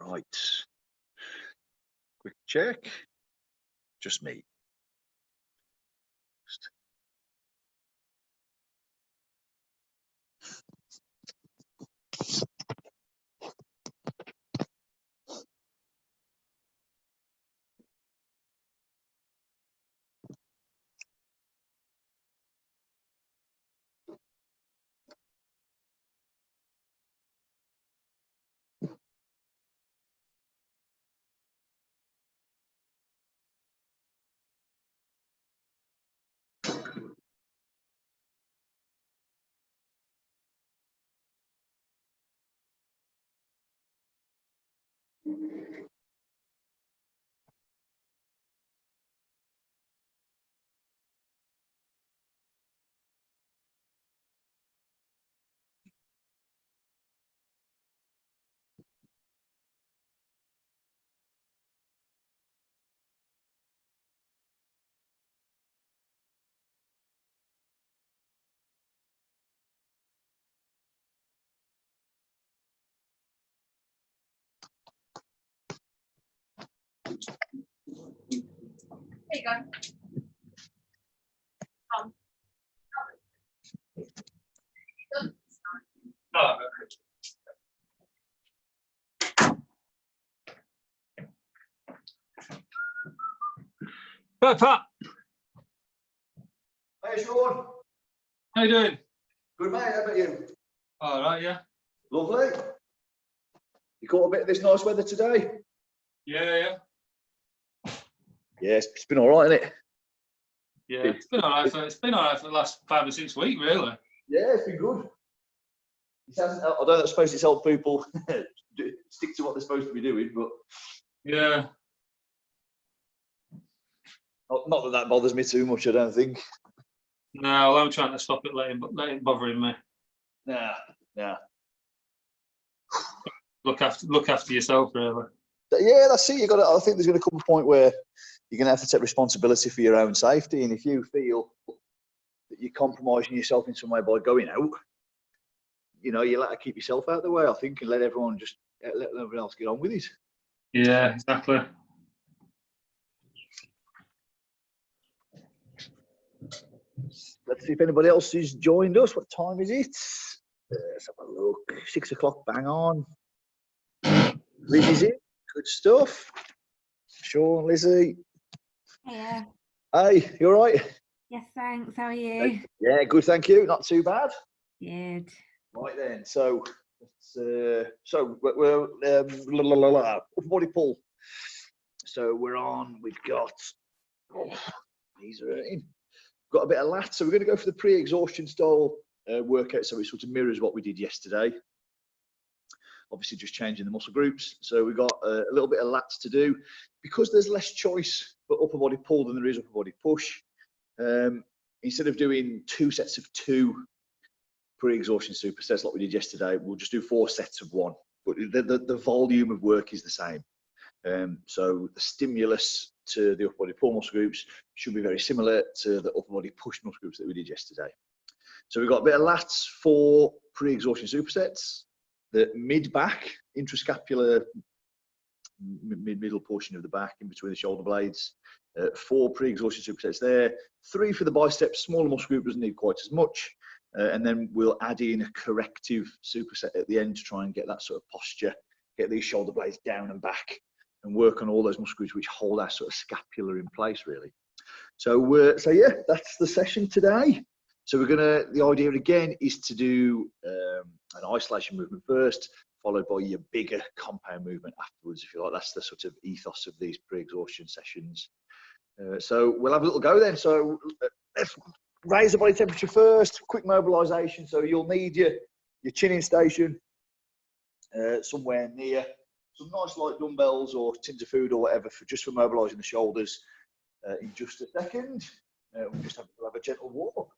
Right. Quick check. Just me. There you go. Oh, okay. Pat, Hey, Sean. how you doing? Good, mate. How about you? All right, yeah. Lovely. You caught a bit of this nice weather today? Yeah. Yeah, it's been all right, hasn't it? Yeah, it's been all right for the last 5 or 6 weeks, really. Yeah, it's been good. It hasn't, I don't suppose it's helped people stick to what they're supposed to be doing, but Yeah. not that bothers me too much, I don't think. No, I'm trying to stop it letting bothering me. Nah. Look after yourself, really. Yeah, that's it. I think there's going to come a point where you're going to have to take responsibility for your own safety, and if you feel that you're compromising yourself in some way by going out, you'll have to keep yourself out of the way, I think, and let everyone else get on with it. Yeah, exactly. Let's see if anybody else has joined us. What time is it? Let's have a look. 6 o'clock, bang on. Lizzie's in. Good stuff. Sean, Lizzie. Yeah. Hey, you all right? Yes, thanks. How are you? Yeah, good, thank you. Not too bad. Good. Right then, so we're upper body pull. So we've got these are in. Got a bit of lat, so we're going to go for the pre-exhaustion style workout, so it sort of mirrors what we did yesterday. Obviously just changing the muscle groups. So we've got a little bit of lats to do. Because there's less choice for upper body pull than there is upper body push, instead of doing 2 sets of 2 pre-exhaustion supersets like we did yesterday, we'll just do 4 sets of 1, but the volume of work is the same. So the stimulus to the upper body pull muscle groups should be very similar to the upper body push muscle groups that we did yesterday. So we've got a bit of lats for pre-exhaustion supersets, the mid-back, intrascapular middle portion of the back in between the shoulder blades, 4 pre-exhaustion supersets there, 3 for the biceps, smaller muscle group doesn't need quite as much, and then we'll add in a corrective superset at the end to try and get that sort of posture, get these shoulder blades down and back, and work on all those muscle groups which hold our sort of scapula in place, really. So yeah, that's the session today. So the idea again is to do an isolation movement first, followed by your bigger compound movement afterwards, if you like. That's the sort of ethos of these pre-exhaustion sessions. So we'll have a little go then. So let's raise the body temperature first, quick mobilisation. So you'll need your chin-in station somewhere near some nice light dumbbells or tins of food or whatever just for mobilising the shoulders in just a second. We'll just have a gentle warm-up.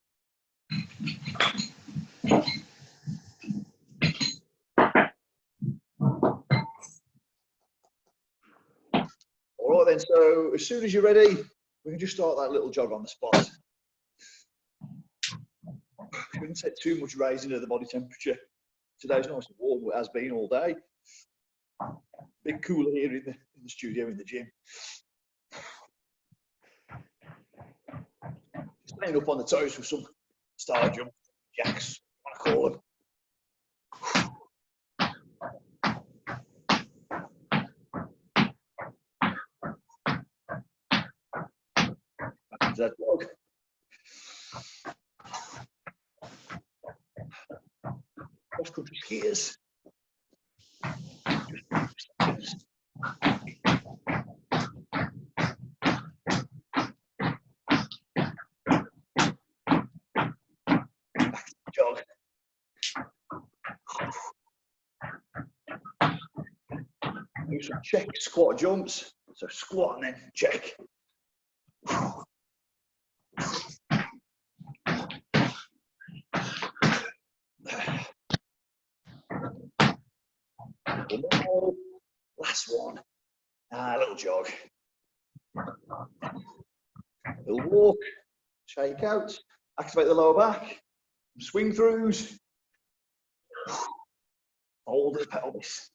All right then, so as soon as you're ready, we can just start that little jog on the spot. shouldn't set too much raising of the body temperature. Today's nice and warm, it has been all day. Bit cooler here in the studio, in the gym. Staying up on the toes with some star jump jacks, I call them. Back into that dog. Cross country skiers. Jog. Do some check squat jumps. So squat and then check. Last one. A little jog. Little walk. Shake out. Activate the lower back. Swing throughs. Hold the pelvis.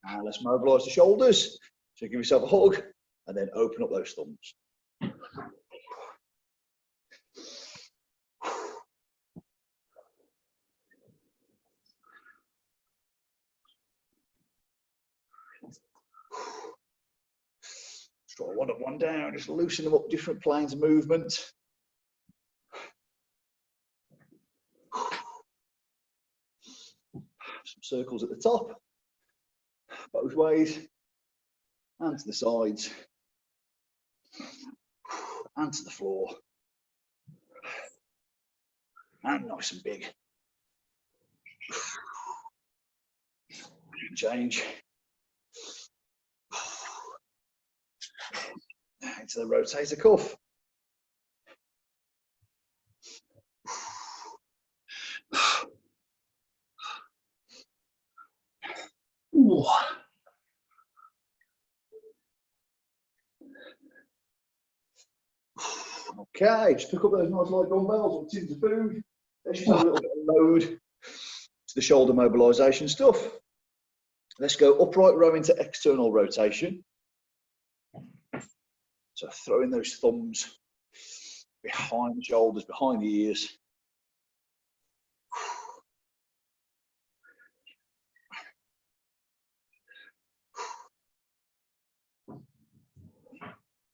Now let's mobilise the shoulders. So give yourself a hug and then open up those thumbs. Just draw one up, one down, just loosen them up, different planes of movement. Some circles at the top, both ways, and to the sides, and to the floor, and nice and big. Change. Into the rotator cuff. Ooh. Okay, just pick up those nice light dumbbells or tins of food. Let's just have a little bit of load to the shoulder mobilisation stuff. Let's go upright row into external rotation. So throwing those thumbs behind the shoulders, behind the ears.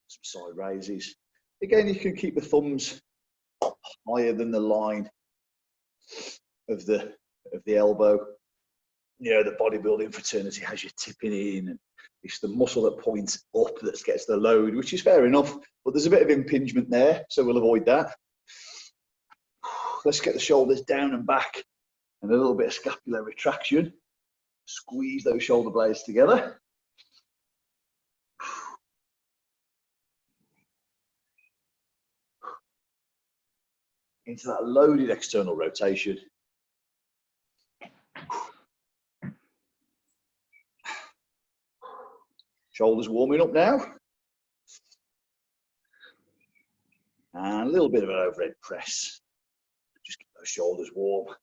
Some side raises. Again, you can keep the thumbs higher than the line of the elbow. You know, the bodybuilding fraternity has you tipping in, and it's the muscle that points up that gets the load, which is fair enough, but there's a bit of impingement there, so we'll avoid that. Let's get the shoulders down and back and a little bit of scapular retraction. Squeeze those shoulder blades together. Into that loaded external rotation. Shoulders warming up now. And a little bit of an overhead press. Just keep those shoulders warm.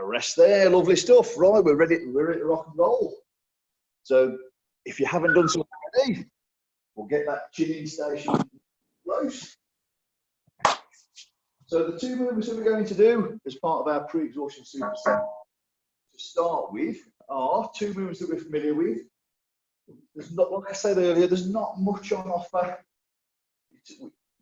Rest there, lovely stuff. Right, we're ready to rock and roll. So if you haven't done something already, we'll get that chin in station close. So the two movements that we're going to do as part of our pre-exhaustion superset to start with are two movements that we're familiar with. There's not, like I said earlier, there's not much on offer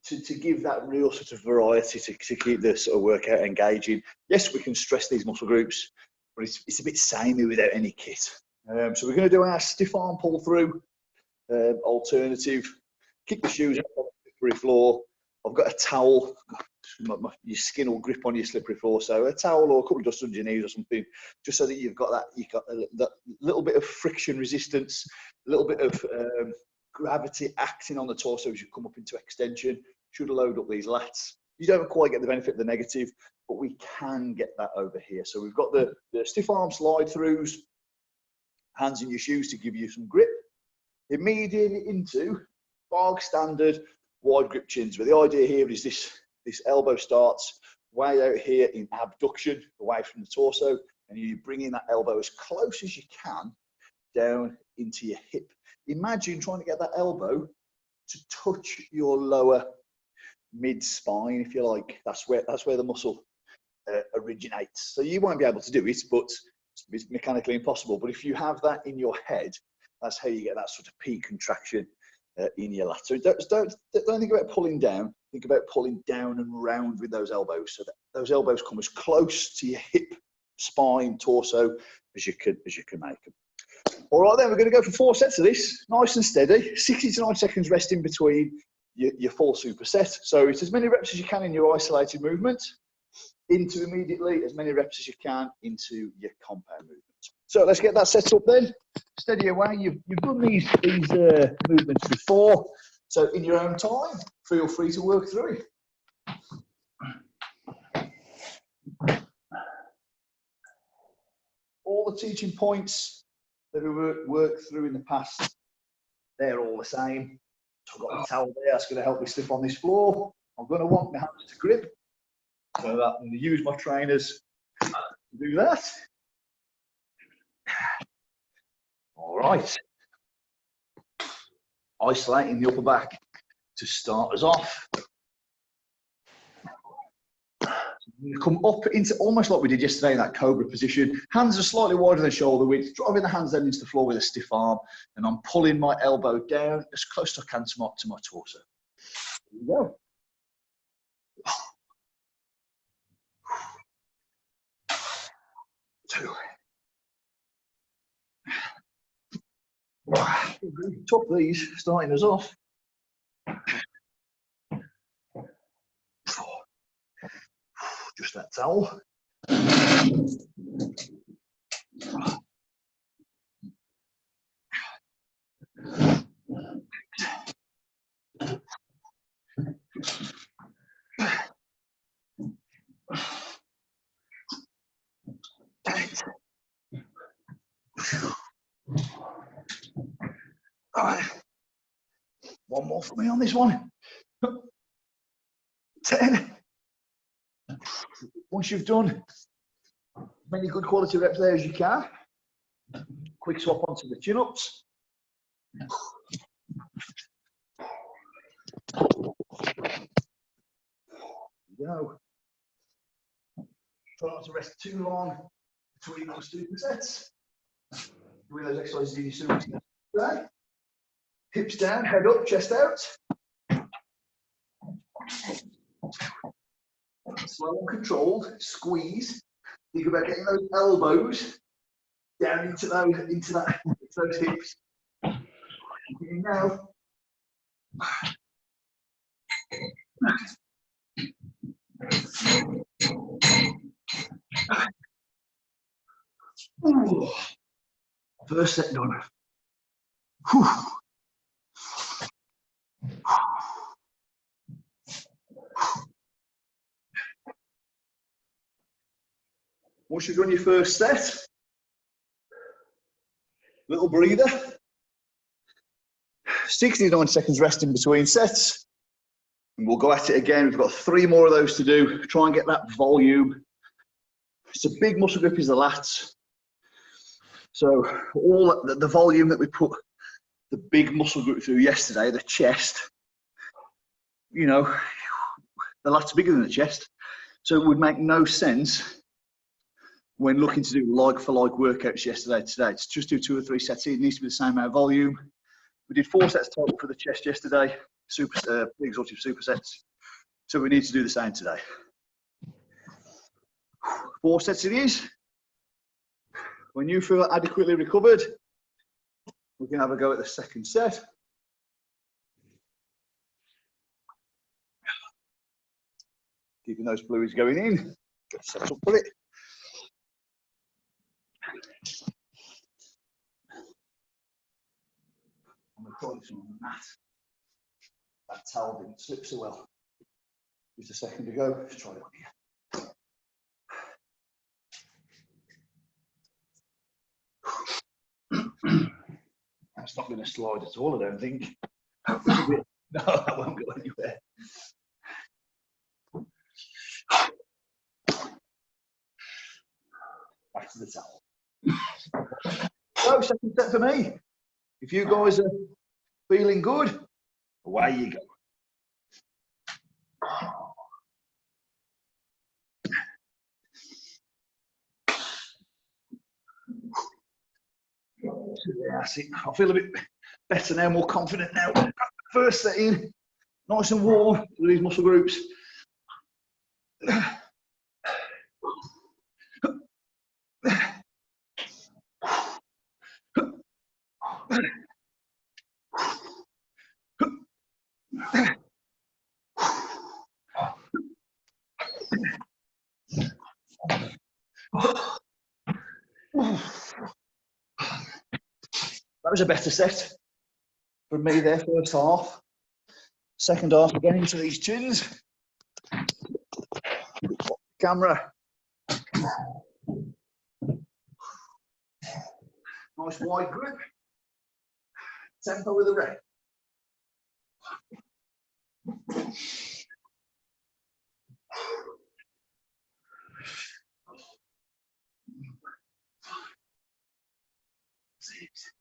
to give that real sort of variety to keep the sort of workout engaging. Yes, we can stress these muscle groups, but it's a bit samey without any kit. So we're going to do our stiff arm pull through alternative. Kick the shoes up on the slippery floor. I've got a towel. Your skin will grip on your slippery floor, so a towel or a couple of dust on your knees or something, just so that you've got that little bit of friction resistance, a little bit of gravity acting on the torso as you come up into extension. Should load up these lats. You don't quite get the benefit of the negative, but we can get that over here. So we've got the stiff arm slide throughs, hands in your shoes to give you some grip. Immediately into bog standard wide grip chins. But the idea here is this elbow starts way out here in abduction, away from the torso, and you bring in that elbow as close as you can down into your hip. Imagine trying to get that elbow to touch your lower mid spine, if you like. That's where the muscle originates. So you won't be able to do it, but it's mechanically impossible. But if you have that in your head, that's how you get that sort of peak contraction in your lat. So don't think about pulling down. Think about pulling down and round with those elbows, so that those elbows come as close to your hip, spine, torso as you can make them. All right, then we're going to go for 4 sets of this, nice and steady. 60 to 90 seconds rest in between your full superset. So it's as many reps as you can in your isolated movement, into immediately as many reps as you can into your compound movement. So let's get that set up then. Steady away. You've done these movements before, so in your own time, feel free to work through it. All the teaching points that we worked through in the past, they're all the same. I've got a towel there that's going to help me slip on this floor. I'm going to want my hands to grip, so that I'm going to use my trainers to do that. All right. Isolating the upper back to start us off. Come up into almost like we did yesterday in that cobra position. Hands are slightly wider than shoulder width, driving the hands down into the floor with a stiff arm, and I'm pulling my elbow down as close as I can to my torso. Here we go. 2. Top these, starting us off. 4. Just that towel. 8. All right. One more for me on this one. 10. Once you've done as many good quality reps there as you can, quick swap onto the chin-ups. Go. Try not to rest too long between those supersets. Doing those exercises in your superset. Right. Hips down, head up, chest out. Slow and controlled. Squeeze. Think about getting those elbows down into those hips. Now. Ooh. First set done. Whew. Once you've done your first set, little breather. 60 to 90 seconds rest in between sets. And we'll go at it again. We've got 3 more of those to do. Try and get that volume. It's a big muscle group is the lats. So all the volume that we put the big muscle group through yesterday, the chest, you know, the lats are bigger than the chest. So it would make no sense when looking to do like for like workouts yesterday today. It's just do 2 or 3 sets. It needs to be the same amount of volume. We did 4 sets total for the chest yesterday, exhaustive supersets. So we need to do the same today. 4 sets it is. When you feel adequately recovered, we can have a go at the second set. Keeping those fluids going in. Get set up for it. I'm going to try this on the mat. That towel didn't slip so well. Just a second ago. Let's try it on here. not going to slide at all, I don't think. No, that won't go anywhere. Back to the towel. So, second set for me. If you guys are feeling good, away you go. That's it. I feel a bit better now, more confident now. First set in, nice and warm for these muscle groups. That was a better set for me there, first half. Second half, again into these chins. Camera. Nice wide grip. Tempo with the rep. Six.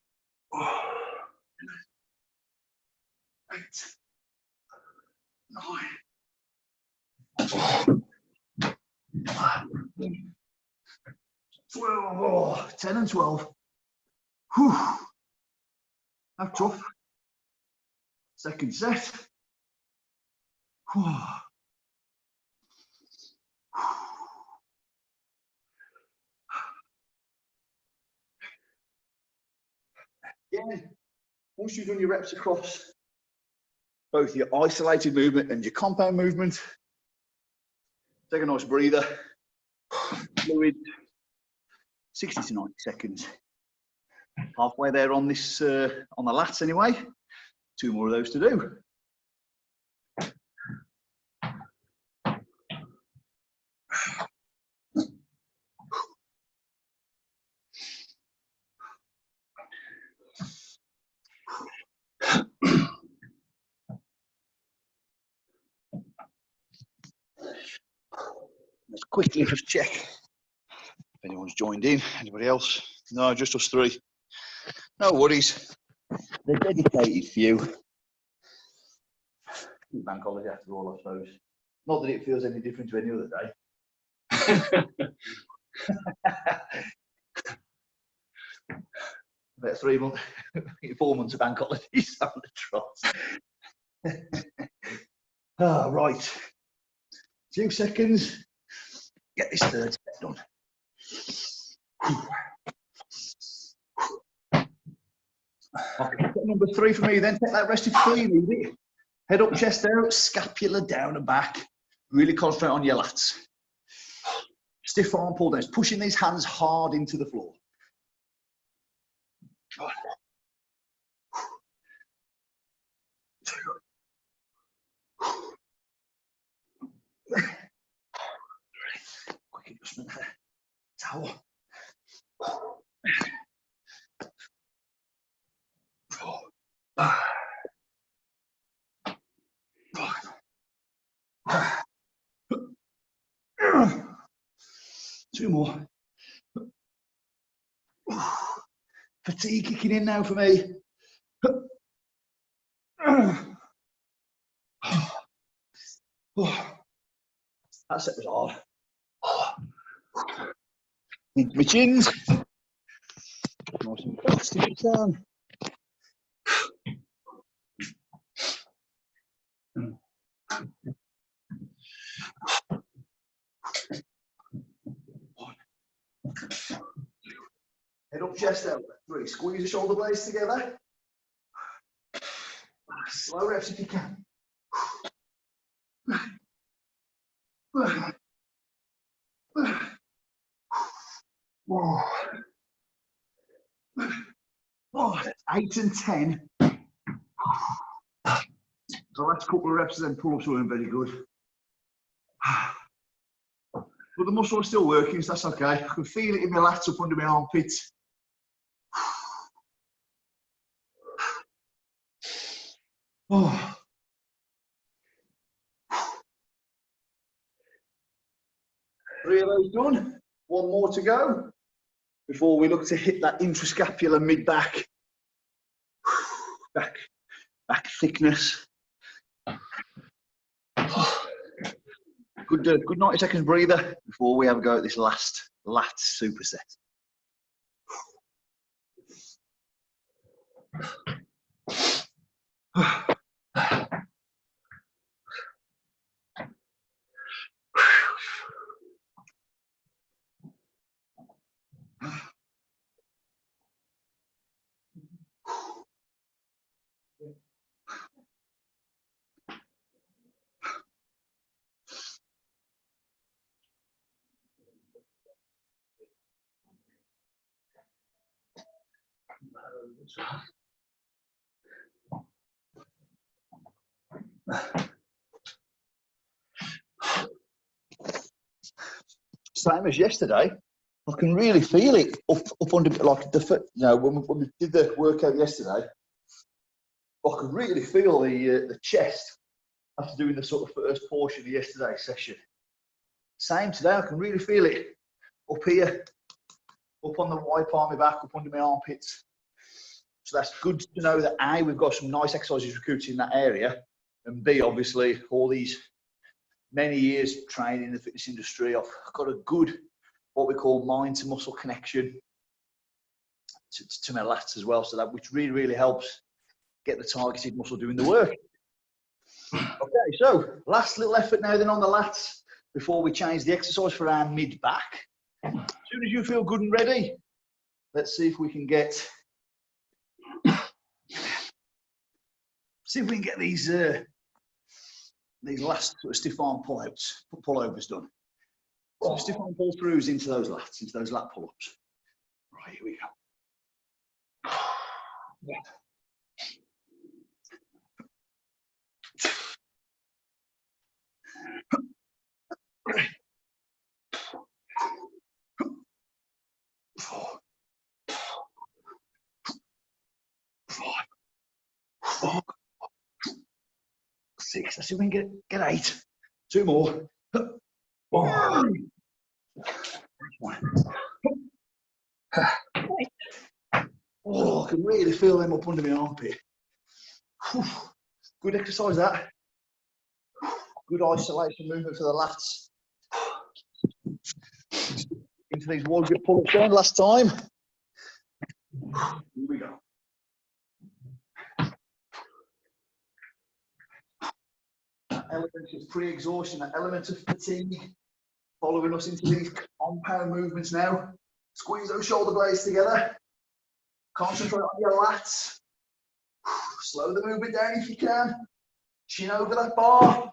8, 9, 12, 10 and 12. Whew. That's tough. Second set. Whew. Again, once you've done your reps across both your isolated movement and your compound movement, take a nice breather, fluid, 60 to 90 seconds. Halfway there on this, on the lats anyway. 2 more of those to do. Let's quickly just check if anyone's joined in. Anybody else? No, just us 3. No worries. They're dedicated few. Bank holiday after all, I suppose. Not that it feels any different to any other day. About 3 months, 4 months of bank holidays on the trot. Ah, right. 2 seconds. Get this third set done. Okay, number 3 for me then. Take that rested free, move it. Head up, chest out, scapula down and back. Really concentrate on your lats. Stiff arm pull down. Pushing these hands hard into the floor. Quick adjustment there. Towel. Two more. Fatigue kicking in now for me. That set was hard. Into my chins. Nice and fast if you can. Head up, chest out. 3. Squeeze the shoulder blades together. Slow reps if you can. Oh, 8 and 10. The last couple of reps then pull-ups weren't very good. But the muscle is still working, so that's okay. I can feel it in my lats up under my armpits. Oh. 3 of those done. 1 more to go before we look to hit that intrascapular mid-back. Back thickness. Good 90 seconds breather before we have a go at this last superset. Same as yesterday, I can really feel it up under, like the, you know, when we did the workout yesterday, I could really feel the chest after doing the sort of first portion of yesterday's session. Same today, I can really feel it up here, up on the wide part of my back, up under my armpits. So that's good to know that A, we've got some nice exercises recruited in that area, and B, obviously, all these many years of training in the fitness industry, I've got a good, what we call mind to muscle connection to my lats as well, so that which really, really helps get the targeted muscle doing the work. Okay, so last little effort now then on the lats before we change the exercise for our mid-back. As soon as you feel good and ready, let's see if we can get these last sort of stiff arm pullovers done. So stiff arm pull throughs into those lats, into those lat pull-ups. Right, here we go. Yeah. 4, 5, 6. Let's see if we can get 8. 2 more. 1. Oh, I can really feel them up under my armpit. Good exercise that. Good isolation movement for the lats. Into these wall grip pull-ups down last time. Here we go. Element of pre-exhaustion, that element of fatigue following us into these compound movements now. Squeeze those shoulder blades together. Concentrate on your lats. Slow the movement down if you can. Chin over that bar.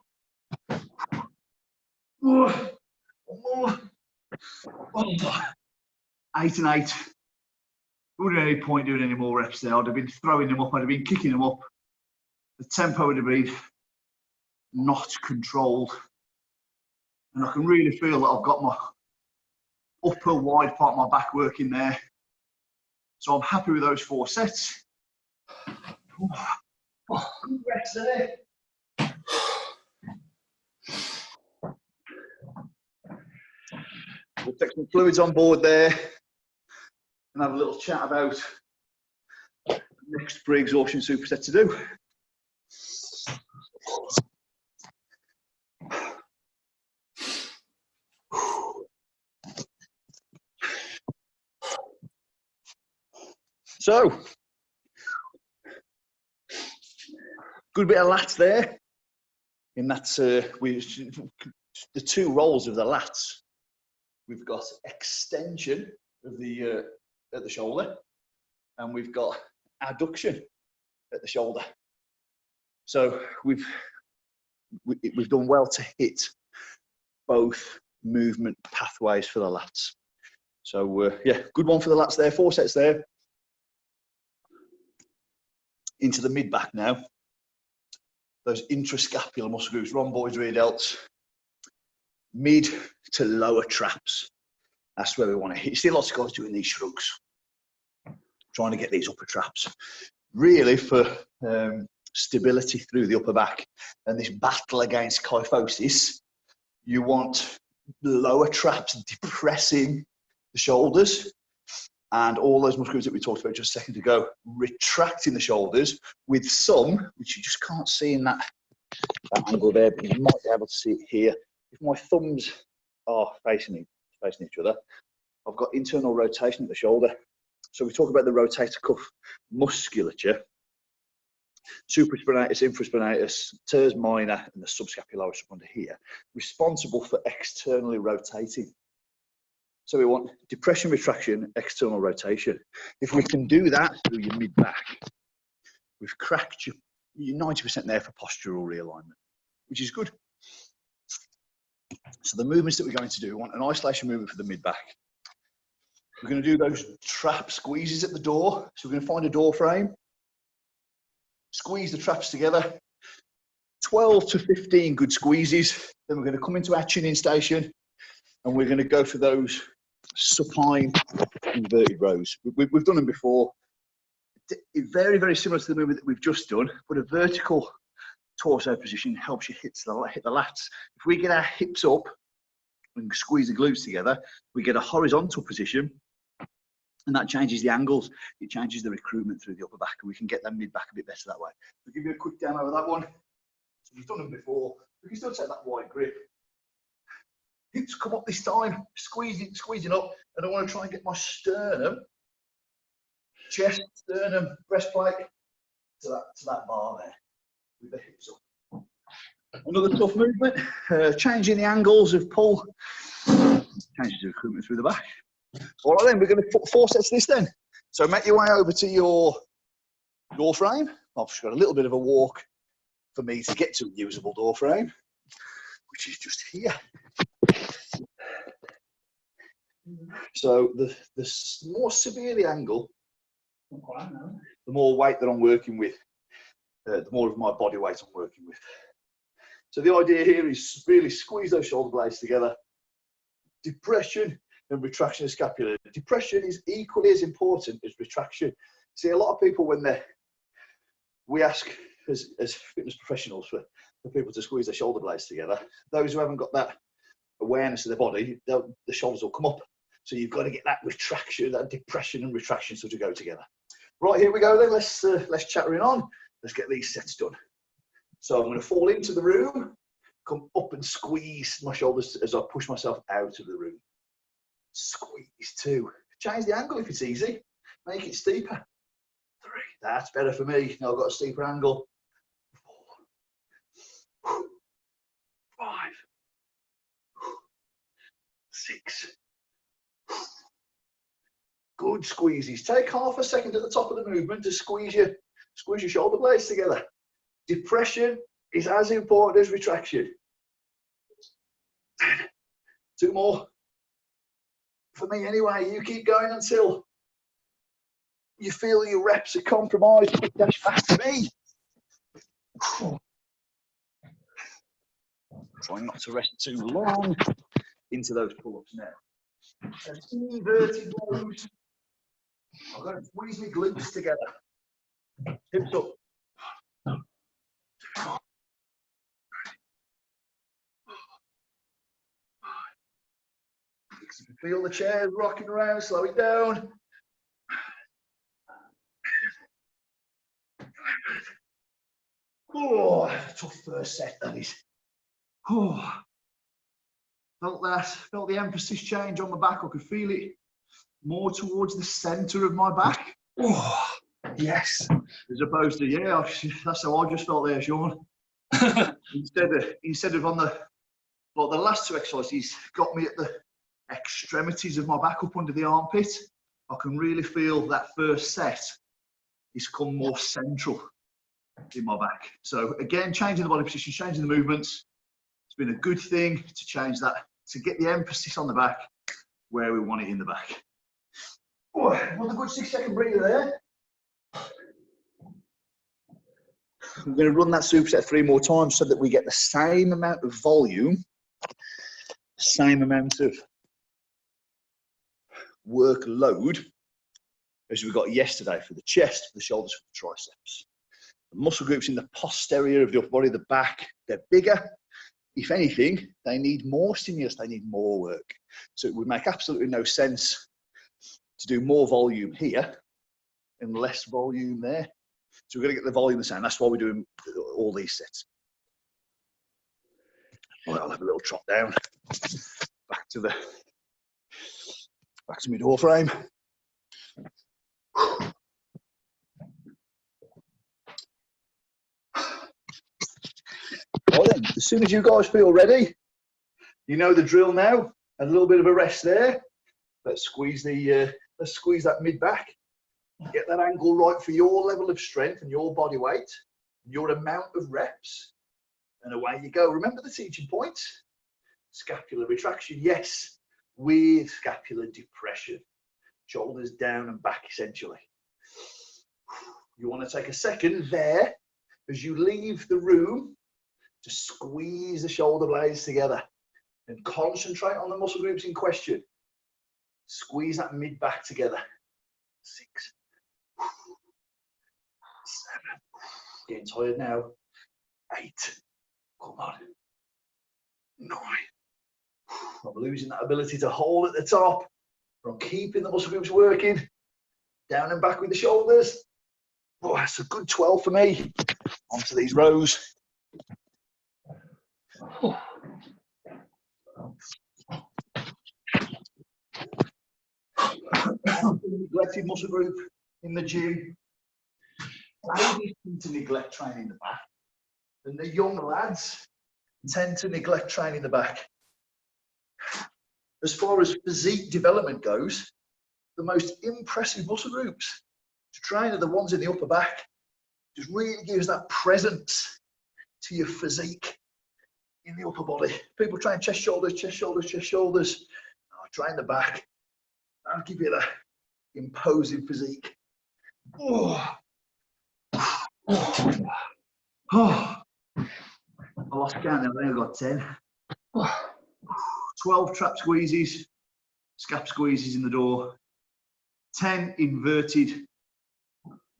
1 more. 8 and 8. Wouldn't any point doing any more reps there. I'd have been throwing them up, I'd have been kicking them up. The tempo would have been not controlled. And I can really feel that I've got my upper wide part of my back working there. So I'm happy with those 4 sets. Good reps there. We'll take some fluids on board there and have a little chat about the next pre-exhaustion superset to do. So, good bit of lats there. And that's the 2 roles of the lats. We've got extension of the at the shoulder, and we've got adduction at the shoulder. So we've done well to hit both movement pathways for the lats. So yeah, good one for the lats there. 4 sets there. Into the mid back now. Those intrascapular muscle groups, rhomboids, rear delts, mid to lower traps. That's where we want to hit. You see lots of guys doing these shrugs, trying to get these upper traps. Really, for stability through the upper back and this battle against kyphosis. You want lower traps depressing the shoulders and all those muscles that we talked about just a second ago, retracting the shoulders with some, which you just can't see in that angle there, but you might be able to see it here. If my thumbs are facing each other, I've got internal rotation of the shoulder. So we talk about the rotator cuff musculature, supraspinatus, infraspinatus, teres minor, and the subscapularis up under here, responsible for externally rotating. So we want depression, retraction, external rotation. If we can do that through your mid-back, we've cracked you're 90% there for postural realignment, which is good. So the movements that we're going to do, we want an isolation movement for the mid-back. We're going to do those trap squeezes at the door. So we're going to find a door frame, squeeze the traps together, 12 to 15 good squeezes. Then we're going to come into our chin-in station and we're going to go for those supine inverted rows. We've done them before. Very, very similar to the movement that we've just done, but a vertical torso position helps you hit the lats. If we get our hips up and squeeze the glutes together, we get a horizontal position, and that changes the angles. It changes the recruitment through the upper back, and we can get that mid back a bit better that way. I'll give you a quick demo of that one. So we've done them before. We can still take that wide grip. Hips come up this time, squeezing up, and I want to try and get my sternum, chest, sternum, breastplate to that bar there with the hips up. Another tough movement, changing the angles of pull, changes the recruitment through the back. All right then, we're going to put 4 sets of this then. So make your way over to your door frame. I've just got a little bit of a walk for me to get to a usable door frame, which is just here. So the more severe the angle, the more weight that I'm working with, the more of my body weight I'm working with. So the idea here is really squeeze those shoulder blades together. Depression and retraction of scapula. Depression is equally as important as retraction. See, a lot of people, we ask as fitness professionals for people to squeeze their shoulder blades together. Those who haven't got that awareness of their body, the shoulders will come up. So you've got to get that retraction, that depression and retraction sort of go together. Right, here we go then. Let's chattering on. Let's get these sets done. So I'm going to fall into the room, come up and squeeze my shoulders as I push myself out of the room. Squeeze 2. Change the angle if it's easy. Make it steeper. 3. That's better for me. Now I've got a steeper angle. 4. 5. 6. Good squeezes. Take half a second at the top of the movement to squeeze your shoulder blades together. Depression is as important as retraction. 2 more. For me anyway, you keep going until you feel your reps are compromised. Dash fast to me. Try not to rest too long into those pull-ups now. And inverted rows. I'm going to squeeze my glutes together. Hips up. Feel the chair rocking around, slow it down. Oh, tough first set that is. Oh, felt the emphasis change on my back. I could feel it more towards the center of my back. Oh, yes. As opposed to, yeah, that's how I just felt there, Sean. instead of on the last 2 exercises got me at the extremities of my back up under the armpit. I can really feel that first set is come more central in my back. So again, changing the body position, changing the movements. It's been a good thing to change that, to get the emphasis on the back where we want it in the back. Oh, another good 6-second breather there. I'm going to run that superset 3 more times so that we get the same amount of volume, same amount of workload as we got yesterday for the chest, for the shoulders, for the triceps. The muscle groups in the posterior of the upper body, the back, they're bigger. If anything, they need more stimulus, they need more work. So it would make absolutely no sense to do more volume here and less volume there. So we're going to get the volume the same. That's why we're doing all these sets. Well, I'll have a little trot down back to my door frame. Well then, as soon as you guys feel ready, you know the drill now. A little bit of a rest there. Let's squeeze that mid back. Get that angle right for your level of strength and your body weight, your amount of reps, and away you go. Remember the teaching points? Scapular retraction, yes, with scapular depression. Shoulders down and back essentially. You want to take a second there as you leave the room to squeeze the shoulder blades together and concentrate on the muscle groups in question. Squeeze that mid back together. 6, 7, getting tired now. 8, come on. 9. I'm losing that ability to hold at the top. I'm keeping the muscle groups working. Down and back with the shoulders. Oh, that's a good 12 for me. Onto these rows. Neglected muscle group in the gym. Ladies tend to neglect training the back, and the young lads tend to neglect training the back. As far as physique development goes, the most impressive muscle groups to train are the ones in the upper back. Just really gives that presence to your physique in the upper body. People train chest, shoulders, chest, shoulders, chest, shoulders. Oh, train the back. I'll give you that imposing physique. Oh. Oh. I lost count, I only got 10. 12 trap squeezes, scap squeezes in the door. 10 inverted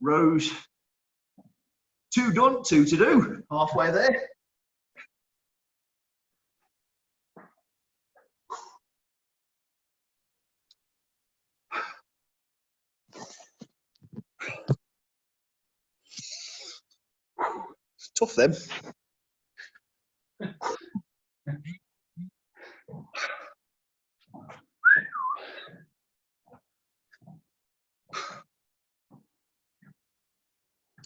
rows. 2 done, 2 to do. Halfway there. It's tough then.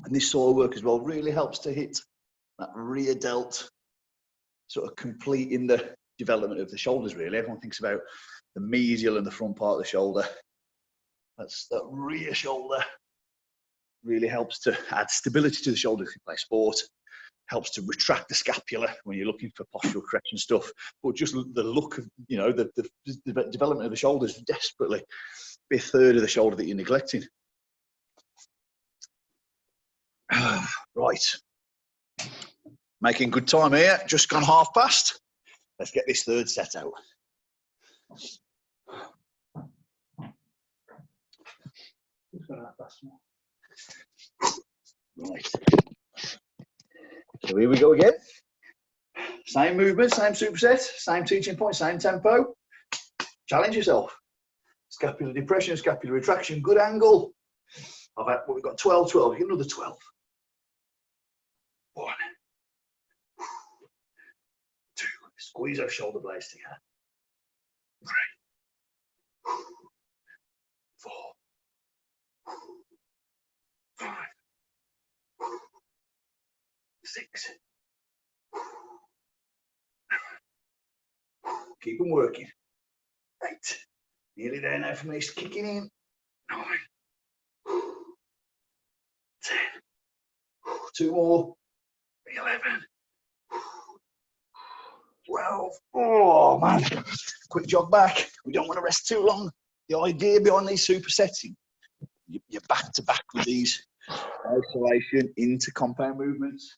And this sort of work as well really helps to hit that rear delt, sort of completing the development of the shoulders really. Everyone thinks about the medial and the front part of the shoulder. That's that rear shoulder. Really helps to add stability to the shoulder if you play sport. Helps to retract the scapula when you're looking for postural correction stuff. But just the look of, you know, the development of the shoulders desperately be a third of the shoulder that you're neglecting. Right. Making good time here. Just gone half past. Let's get this third set out. Right. So here we go again. Same movement, same superset, same teaching point, same tempo. Challenge yourself. Scapular depression, scapular retraction, good angle. We've got 12, 12. Get another 12. 1, 2. Squeeze those shoulder blades together. 3, 4, 5, 6. Keep them working. 8. Nearly there now for me. It's kicking in. 9. 10. 2 more. 11. 12. Oh man. Quick jog back. We don't want to rest too long. The idea behind these supersets, you're back to back with these isolation into compound movements.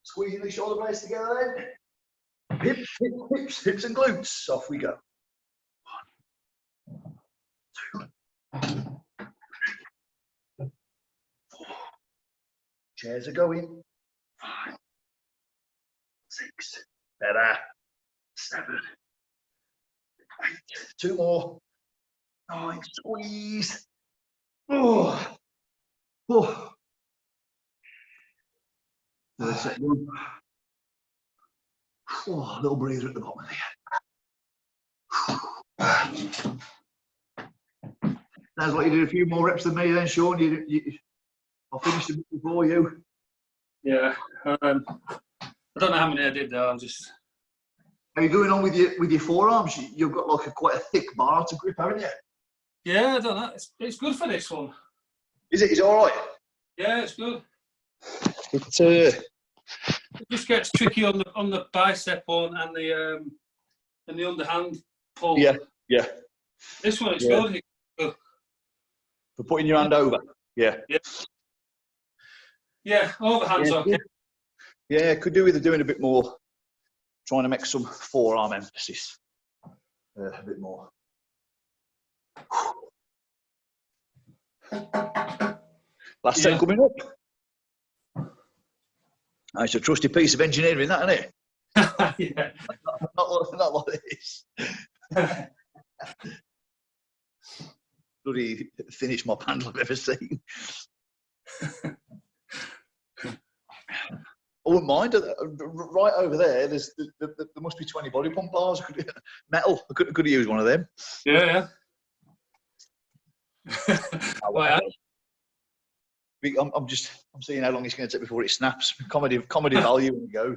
Squeezing the shoulder blades together then. Hips, hips, hips, hips and glutes. Off we go. 1, 2, 3, 4, Chairs are going. 5, 6, better. 7, 8, 2 more. 9, squeeze. Oh, oh. Third one. Oh, little breather at the bottom there. Sounds like you did a few more reps than me then, Sean. I finished a bit before you. Yeah. I don't know how many I did though. I'm just. Are you going on with your forearms? You've got like quite a thick bar to grip, haven't you? Yeah, I don't know. It's good for this one. Is it? Is it all right? Yeah, it's good. It It just gets tricky on the bicep one and the underhand pull. yeah. This one is Yeah. good. For putting your hand over. Yeah. Yeah, overhand's okay. Yeah, could do with it doing a bit more, trying to make some forearm emphasis. A bit more. Last set coming up. It's a trusty piece of engineering, that, isn't it? Yeah. Not like this. Bloody thinnest mop handle I've ever seen. I wouldn't mind. Right over there, there must be 20 body pump bars. Metal. I could have used one of them. Yeah. Well, I'm seeing how long it's going to take before it snaps. Comedy value when we go.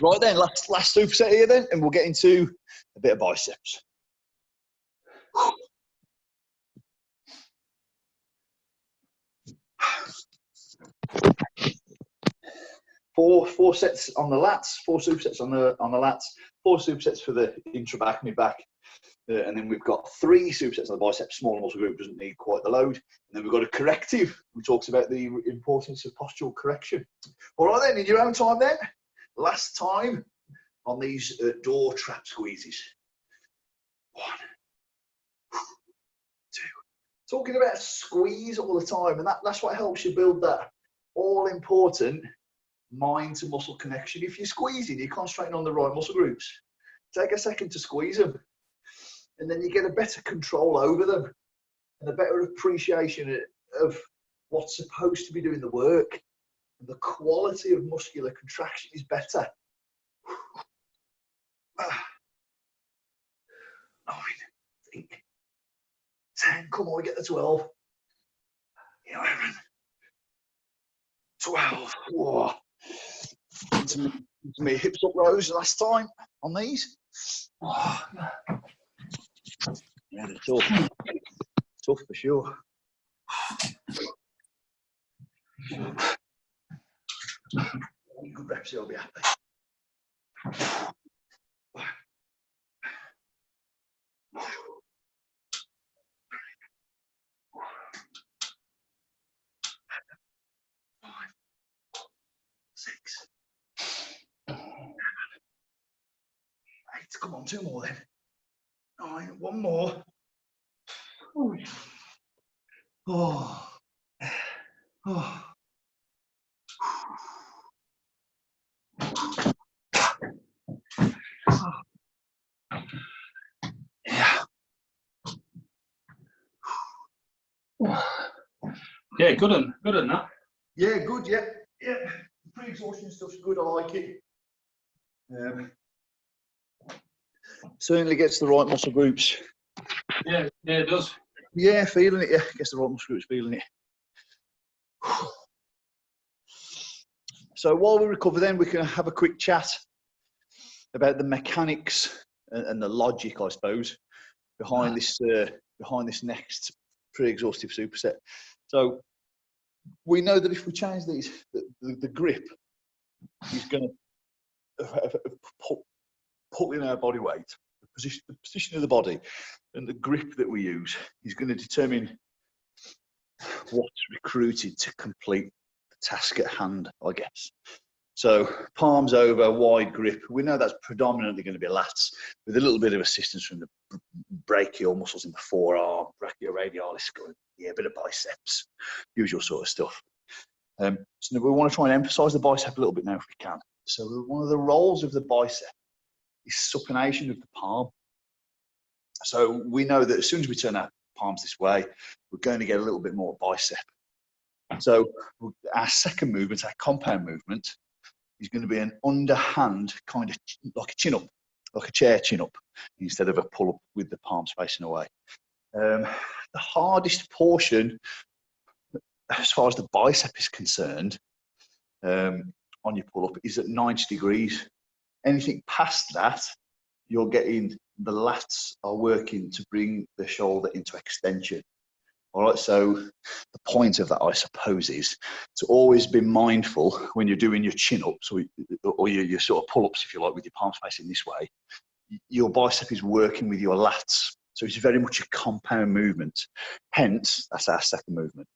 Right then, last superset here then, and we'll get into a bit of biceps. Four sets on the lats, 4 supersets on the lats, 4 supersets for the intra back, mid back. And then we've got 3 supersets on the biceps. Smaller muscle group doesn't need quite the load. And then we've got a corrective, which talks about the importance of postural correction. All right then, in your own time then, last time on these door trap squeezes. 1, 2. Talking about squeeze all the time, and that's what helps you build that all important mind to muscle connection. If you're squeezing, you're concentrating on the right muscle groups. Take a second to squeeze them. And then you get a better control over them and a better appreciation of what's supposed to be doing the work. And the quality of muscular contraction is better. 9, 8, 10, come on, we get the 12. 11, 12. Whoa. Into me hips up rows last time on these. Oh. Yeah, they're tough. Tough for sure. Good reps, you'll be happy. 5, 6, 7, 8. Come on, 2 more then. 9, 1 more. Oh. Oh. Oh. Yeah. Yeah, good on that. Yeah, good. Yeah. Pre-exhaustion stuff's good. I like it. Certainly gets the right muscle groups. Yeah, it does. Yeah, feeling it. Yeah, gets the right muscle groups, feeling it. So while we recover, then we can have a quick chat about the mechanics and the logic, I suppose, behind this next pre-exhaustive superset. So we know that if we change these, the grip is going to put in our body weight, the position of the body, and the grip that we use is going to determine what's recruited to complete the task at hand, I guess. So palms over, wide grip. We know that's predominantly going to be lats with a little bit of assistance from the brachial muscles in the forearm, brachioradialis, yeah, a bit of biceps, usual sort of stuff. So we want to try and emphasize the bicep a little bit now if we can. So one of the roles of the bicep is supination of the palm. So we know that as soon as we turn our palms this way, we're going to get a little bit more bicep. So our second movement, our compound movement, is going to be an underhand kind of like a chin up, like a chair chin up, instead of a pull up with the palms facing away. The hardest portion, as far as the bicep is concerned, on your pull up is at 90 degrees. Anything past that, you're getting the lats are working to bring the shoulder into extension. All right, so the point of that, I suppose, is to always be mindful when you're doing your chin-ups or your sort of pull-ups, if you like, with your palms facing this way, your bicep is working with your lats. So it's very much a compound movement. Hence, that's our second movement.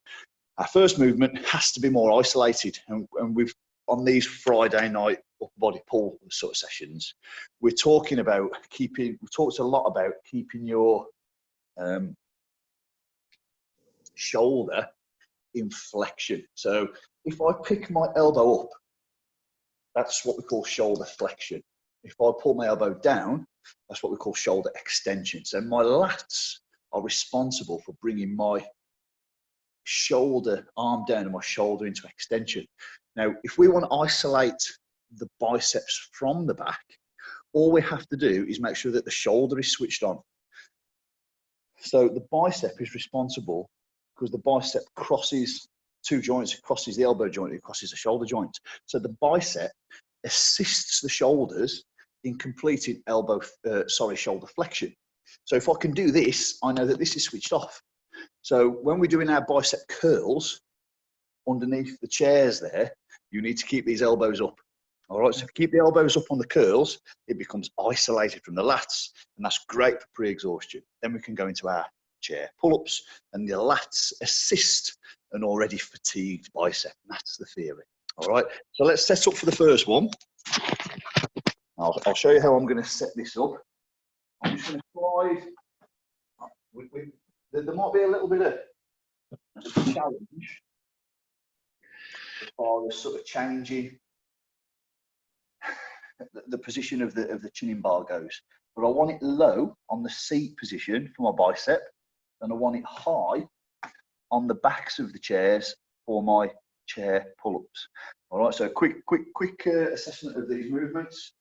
Our first movement has to be more isolated. And we've, on these Friday night upper body pull sort of sessions, we're talking about we've talked a lot about keeping your shoulder in flexion. So if I pick my elbow up, that's what we call shoulder flexion. If I pull my elbow down, that's what we call shoulder extension. So my lats are responsible for bringing my shoulder, arm down, and my shoulder into extension. Now, if we want to isolate the biceps from the back, all we have to do is make sure that the shoulder is switched on. So the bicep is responsible because the bicep crosses two joints, it crosses the elbow joint, it crosses the shoulder joint. So the bicep assists the shoulders in completing shoulder flexion. So if I can do this, I know that this is switched off. So when we're doing our bicep curls, underneath the chairs there, you need to keep these elbows up. All right, so if you keep the elbows up on the curls, it becomes isolated from the lats, and that's great for pre-exhaustion. Then we can go into our chair pull-ups, and the lats assist an already fatigued bicep. That's the theory. All right, so let's set up for the first one. I'll show you how I'm going to set this up. I'm just going to slide. There might be a little bit of challenge as far as sort of changing the position of the chinning bar goes, but I want it low on the seat position for my bicep, and I want it high on the backs of the chairs for my chair pull-ups. All right, so quick assessment of these movements.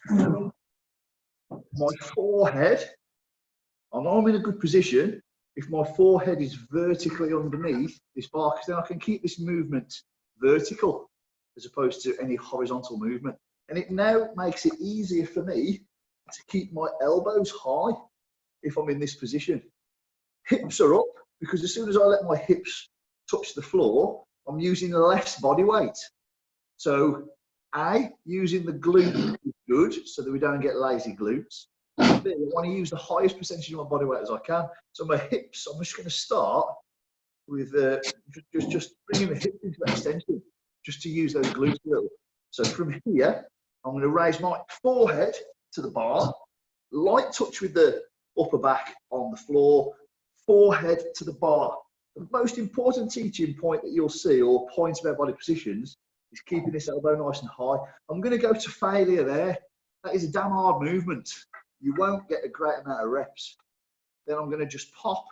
My forehead, I know I'm in a good position if my forehead is vertically underneath this bar, because then I can keep this movement vertical as opposed to any horizontal movement. And it now makes it easier for me to keep my elbows high if I'm in this position. Hips are up, because as soon as I let my hips touch the floor, I'm using less body weight. So using the glute is good so that we don't get lazy glutes. I want to use the highest percentage of my body weight as I can. So my hips, I'm just going to start with just bringing the hips into extension, just to use those glutes a little. So from here, I'm going to raise my forehead to the bar, light touch with the upper back on the floor, forehead to the bar. The most important teaching point that you'll see, or point about body positions, is keeping this elbow nice and high. I'm going to go to failure there. That is a damn hard movement. You won't get a great amount of reps. Then I'm going to just pop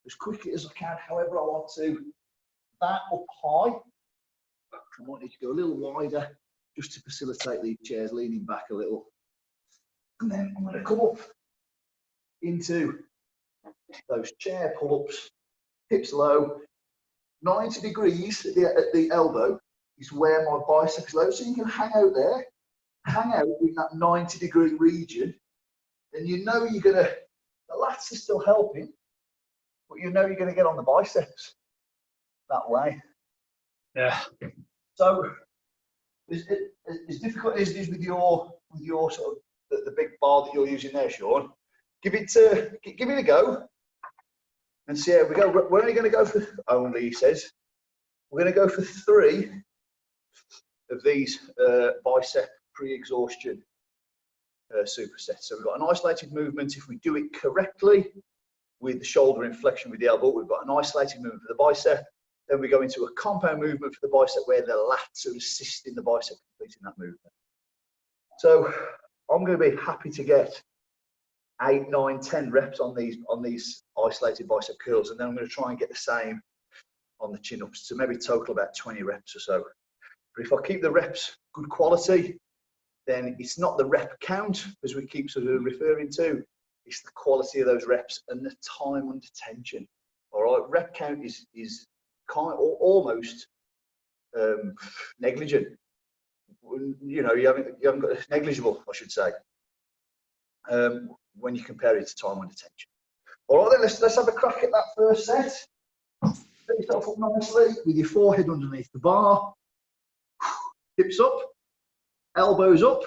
as quickly as I can, however I want to, that up high. I might need to go a little wider just to facilitate these chairs leaning back a little. And then I'm going to come up into those chair pull-ups, hips low, 90 degrees at the elbow is where my bicep is low. So you can hang out there, hang out in that 90-degree region, and you know you're going to, the lats are still helping, but you know you're going to get on the biceps that way. Yeah. So as difficult as it is with your sort of the big bar that you're using there, Sean, give it a go and see how we go. We're only going to go for he says, we're going to go for 3 of these bicep pre-exhaustion supersets. So we've got an isolated movement. If we do it correctly, with the shoulder inflection with the elbow. We've got an isolated movement for the bicep. Then we go into a compound movement for the bicep where the lats are assisting the bicep completing that movement. So I'm going to be happy to get 8, 9, 10 reps on these isolated bicep curls, and then I'm going to try and get the same on the chin ups, so maybe total about 20 reps or so. But if I keep the reps good quality, then it's not the rep count, as we keep sort of referring to, it's the quality of those reps and the time under tension. All right, rep count is kind of almost negligent. You know, you haven't got negligible, I should say, when you compare it to time under tension. All right, then let's have a crack at that first set. Set yourself up nicely with your forehead underneath the bar, hips up, elbows up.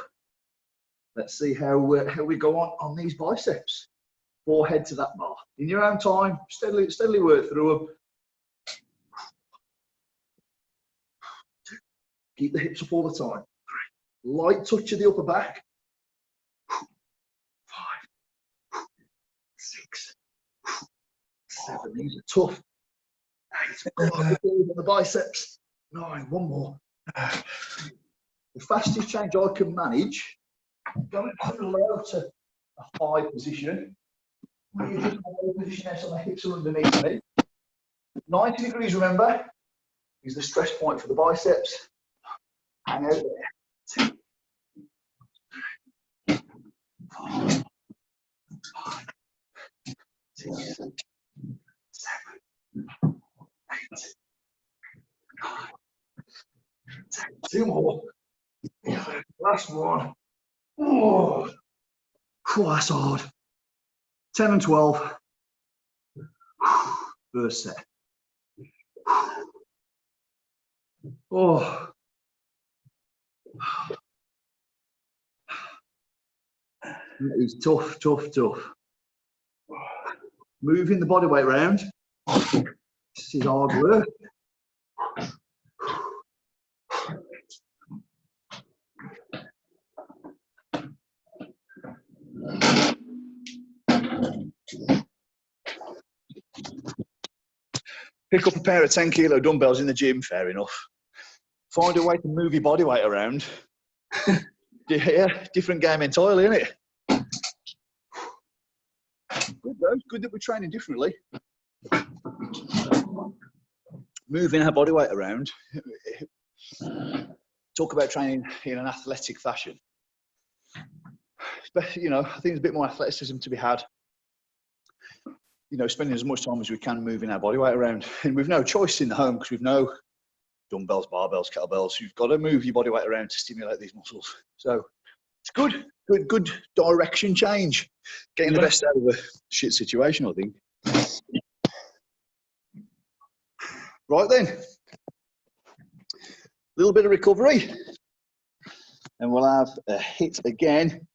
Let's see how we go on these biceps. Forehead to that bar. In your own time, steadily work through them. Keep the hips up all the time. 3. Light touch of the upper back. 5. 6. 7. These are tough. 8. On the biceps. 9. One more. The fastest change I can manage, going from low to a high position. You just have a position there so the hips are underneath me. 90 degrees, remember, is the stress point for the biceps. Hang out there. 2, 4, 5, 6, 7, 8, 9, 10. 2 more. Last one. Oh, that's hard. 10 and 12. First set. Oh. It's tough. Moving the body weight around. This is hard work. Pick up a pair of 10-kilo dumbbells in the gym, fair enough. Find a way to move your body weight around. Yeah, different game entirely, isn't it? Good though, good that we're training differently. Moving our body weight around. Talk about training in an athletic fashion. You know, I think there's a bit more athleticism to be had. You know, spending as much time as we can moving our body weight around. And we've no choice in the home because we've no dumbbells, barbells, kettlebells. You've got to move your body weight around to stimulate these muscles. So it's good direction change. Getting the best out of a shit situation, I think. Right then, a little bit of recovery. And we'll have a hit again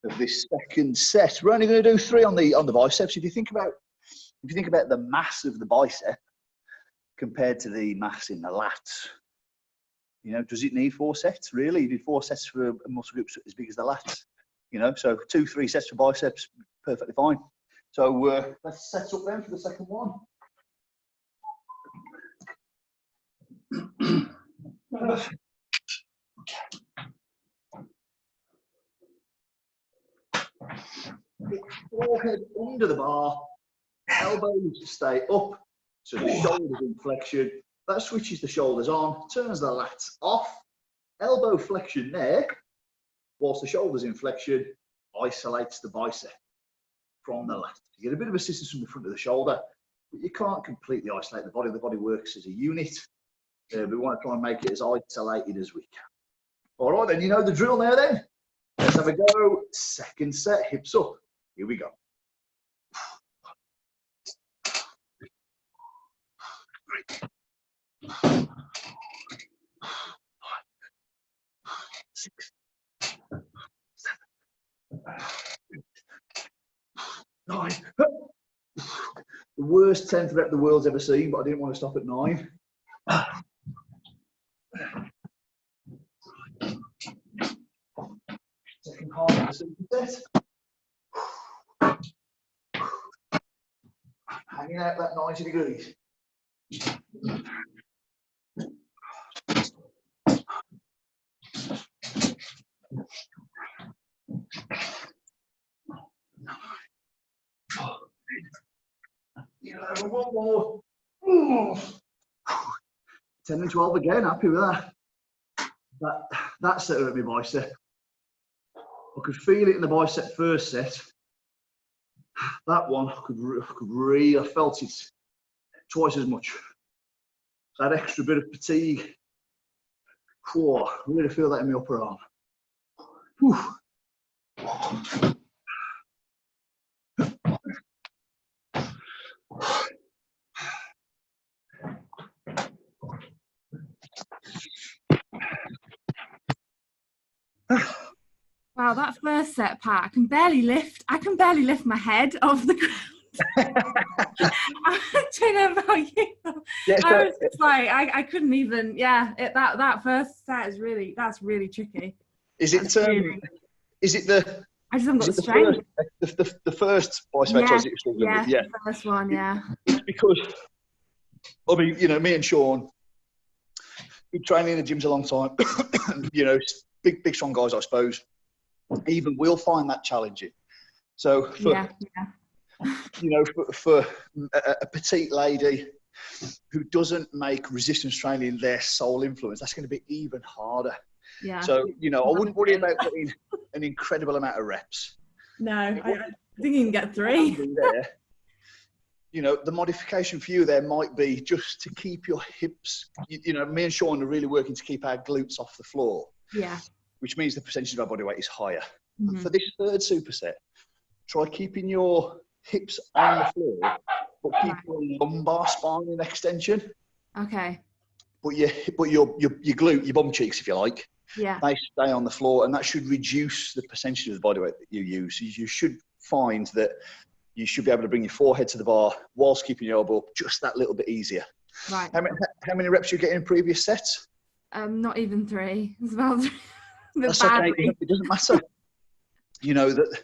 of this second set. We're only going to do 3 on the biceps. If you think about the mass of the bicep compared to the mass in the lats, you know, does it need 4 sets? Really, you need 4 sets for a muscle group as big as the lats. You know, so 2, 3 sets for biceps, perfectly fine. So let's set up then for the second one. Forehead under the bar, elbows stay up, so the shoulders in flexion. That switches the shoulders on, turns the lats off, elbow flexion there, whilst the shoulders in flexion isolates the bicep from the lat. You get a bit of assistance from the front of the shoulder, but you can't completely isolate the body. The body works as a unit. We want to try and make it as isolated as we can. All right, then you know the drill now then. Let's have a go. Second set, hips up. Here we go. 3, 5, 6, 7, 8, 9. The worst 10th rep the world's ever seen, but I didn't want to stop at 9. Second half of the second set. hanging out that 90 degrees. One more. Ooh. 10 and 12 again, happy with that. That set hurt my bicep. I could feel it in the bicep first set. That one, I could really, I felt it twice as much. That extra bit of fatigue. Whoa, I really feel that in my upper arm. Whew. Wow, that first set, Pat, I can barely lift my head off the ground. I don't know about you. Yeah, I was just like, I couldn't even, that first set is really tricky. Is it the I just haven't got the strength. The first bicep exercise that you're struggling with? Yeah, the first one, yeah. It's because, I mean, you know, me and Sean, we've trained in the gyms a long time. You know, big strong guys, I suppose. Even we'll find that challenging. So for you know, for a petite lady who doesn't make resistance training their sole influence, that's going to be even harder. Yeah. So, you know, I wouldn't worry about getting an incredible amount of reps. No, I think you can get 3. You know, the modification for you there might be just to keep your hips, you know, me and Sean are really working to keep our glutes off the floor. Yeah. Which means the percentage of our body weight is higher. Mm-hmm. For this third superset, try keeping your hips on the floor, but keep your lumbar spine in extension. Okay. But your glute, your bum cheeks, if you like, they stay on the floor, and that should reduce the percentage of the body weight that you use. You should find that you should be able to bring your forehead to the bar whilst keeping your elbow up just that little bit easier. Right. How many reps you get in previous sets? Not even 3. It's about That's okay. It doesn't matter. You know that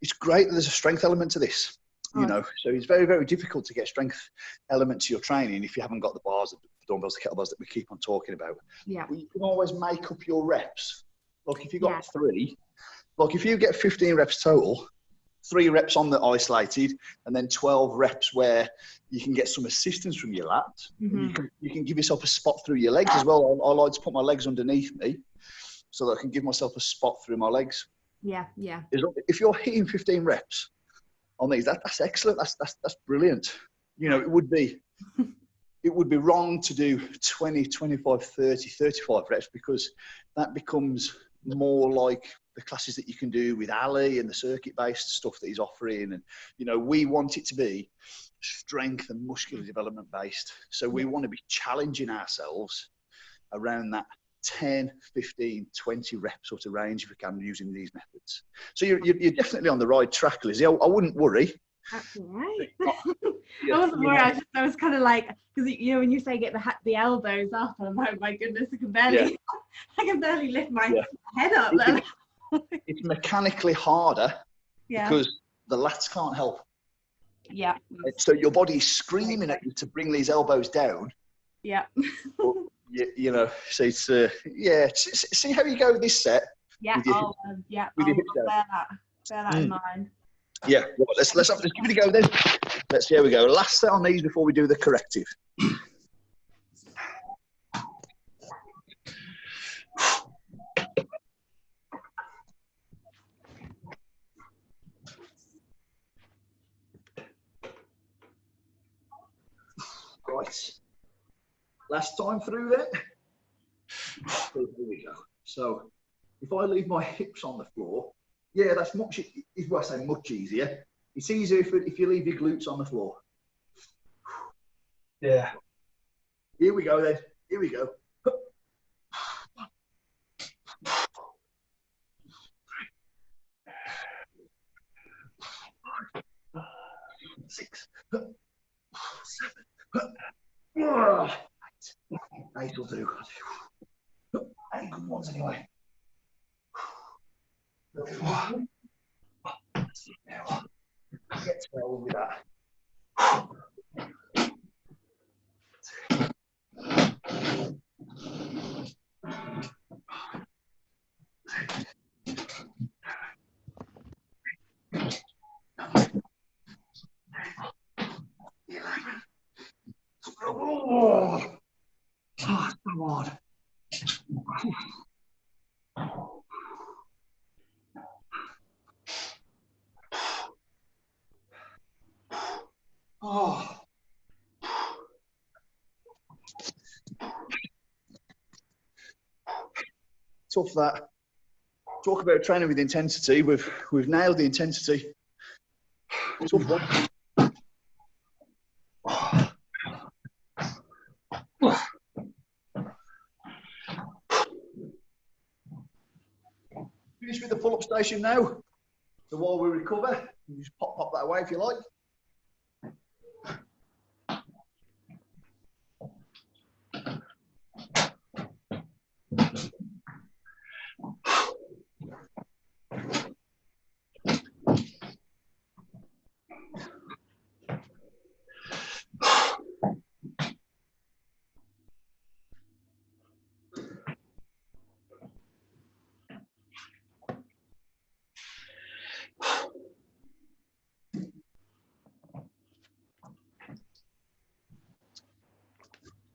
it's great that there's a strength element to this. You know, so it's very, very difficult to get strength element to your training if you haven't got the bars, the dumbbells, the kettlebells that we keep on talking about. Yeah. But you can always make up your reps. Like if you got 3, like if you get 15 reps total, 3 reps on the isolated, and then 12 reps where you can get some assistance from your lats. Mm-hmm. You can give yourself a spot through your legs as well. I like to put my legs underneath me so that I can give myself a spot through my legs. Yeah, yeah. If you're hitting 15 reps on these, that's excellent. That's brilliant. You know, it would be wrong to do 20, 25, 30, 35 reps, because that becomes more like the classes that you can do with Ali and the circuit-based stuff that he's offering. And, you know, we want it to be strength and muscular development based. So we want to be challenging ourselves around that 10, 15, 20 rep sort of range if we can, using these methods. So you're definitely on the right track, Lizzie. I wouldn't worry. That's all right. I wasn't worried. I was kind of like, because you know when you say get the elbows up, I'm like, my goodness, I can barely lift my head up. It's mechanically harder because the lats can't help. Yeah. So your body's screaming at you to bring these elbows down. Yeah. But, you know, so it's see how you go with this set. Yeah. I'll bear that in mind. Yeah. Well, let's give it a go then. Let's see how we go. Last set on these before we do the corrective. Right. Last time through then. Here we go. So if I leave my hips on the floor, that's much easier. It's easier if you leave your glutes on the floor. Yeah. Here we go then. Here we go. 6, 7, 8 will do. 8 good ones anyway. Get 12 with that. Oh, so hard. Oh. Tough that. Talk about training with intensity. We've nailed the intensity. Tough one. Finish with the pull-up station now. So while we recover, you just pop that away if you like.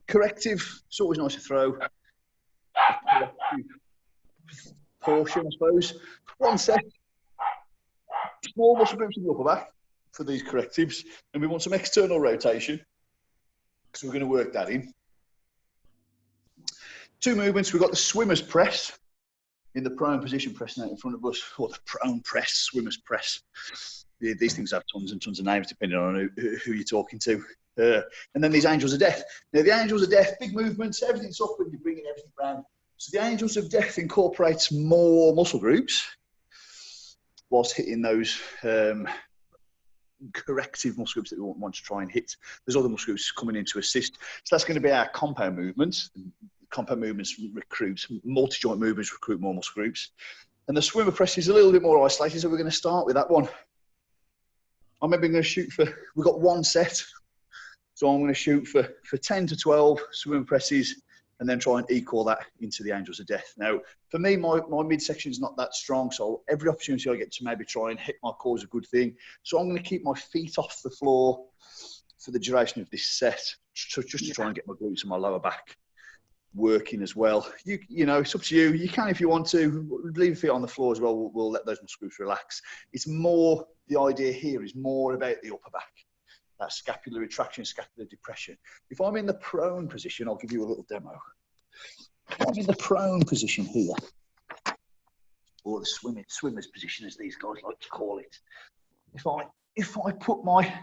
Corrective, it's always nice to throw. Portion, I suppose. One set. Small muscle groups in the upper back for these correctives. And we want some external rotation, because we're going to work that in. 2 movements. We've got the swimmer's press in the prone position, pressing out in front of us, or the prone press, swimmer's press. These things have tons and tons of names depending on who you're talking to. And then these angels of death. Now the angels of death, big movements, everything's up when you're bringing everything around. So the angels of death incorporates more muscle groups whilst hitting those corrective muscle groups that we want to try and hit. There's other muscle groups coming in to assist. So that's going to be our compound movements. Compound movements recruit, multi-joint movements recruit more muscle groups. And the swimmer press is a little bit more isolated, so we're going to start with that one. I'm maybe going to shoot for, we've got 1 set. So I'm going to shoot for 10 to 12 swimmer presses and then try and equal that into the angels of death. Now, for me, my midsection is not that strong, so every opportunity I get to maybe try and hit my core is a good thing. So I'm going to keep my feet off the floor for the duration of this set, just to try and get my glutes and my lower back working as well. You know, it's up to you. You can, if you want to, leave your feet on the floor as well. We'll let those muscle groups relax. It's more, the idea here is more about the upper back. That scapular retraction, scapular depression. If I'm in the prone position, I'll give you a little demo. If I'm in the prone position here, or the swimmer's position, as these guys like to call it. If I put my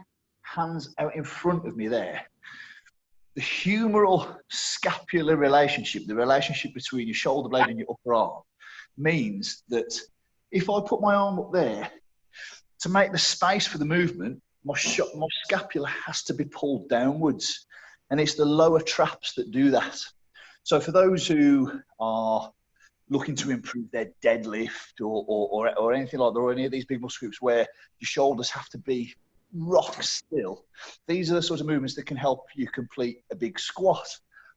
hands out in front of me there, the humeral scapular relationship, the relationship between your shoulder blade and your upper arm, means that if I put my arm up there, to make the space for the movement, my scapula has to be pulled downwards, and it's the lower traps that do that. So for those who are looking to improve their deadlift or anything like that, or any of these big muscle groups where your shoulders have to be rock still, these are the sort of movements that can help you complete a big squat